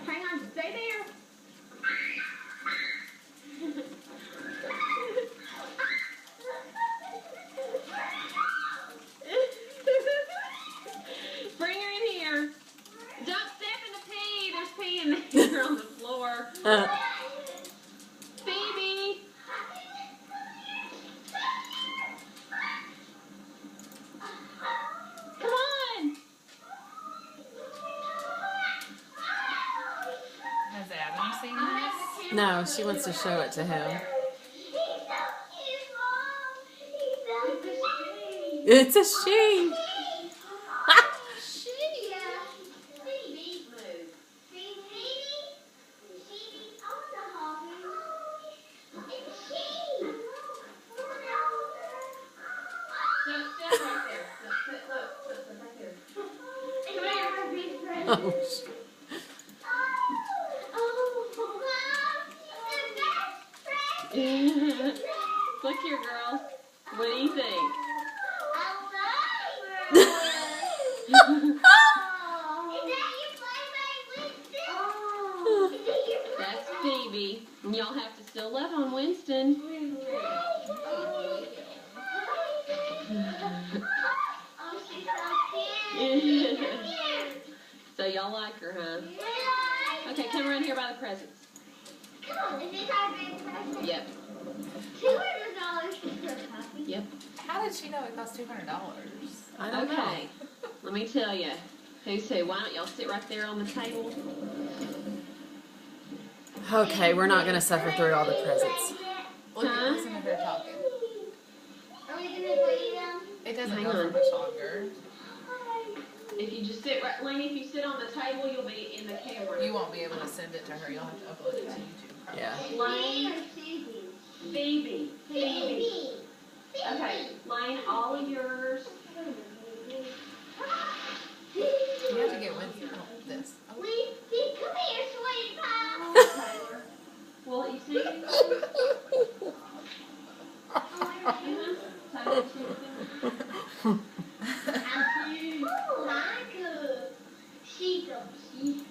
Hang on, stay there. Bring her in here. Don't step in the pee. There's pee in there on the floor. Phoebe. Come on. Has Adam seen this? No, she wants to show it to him. It's a she. Oh, Look here, girl. What do you think? That's Phoebe. And y'all have to still love on Winston. So y'all like her, huh? Okay, come around here by the presents. Come on, is this our big present? Yep. $200 for a puppy. Yep. How did she know it cost $200? I don't Okay. Let me tell you. Who's who? Why don't y'all sit right there on the table? know. Okay, we're not going to suffer through all the presents. Look, Huh? listen to her talking. Are we gonna play them? It doesn't Hang go for on. much longer. If you just sit right, Lane, if you sit on the table, you'll be in the camera. You won't be able to send it to her. You'll have to upload it to YouTube. Probably. Yeah. Lane, or Susie? Phoebe. Phoebe. Okay, Lane, all of yours. You have to get Winston this. Oh. Come here, sweetie pie. Taylor. Well, you see? Taylor, Oh, my God. She goes.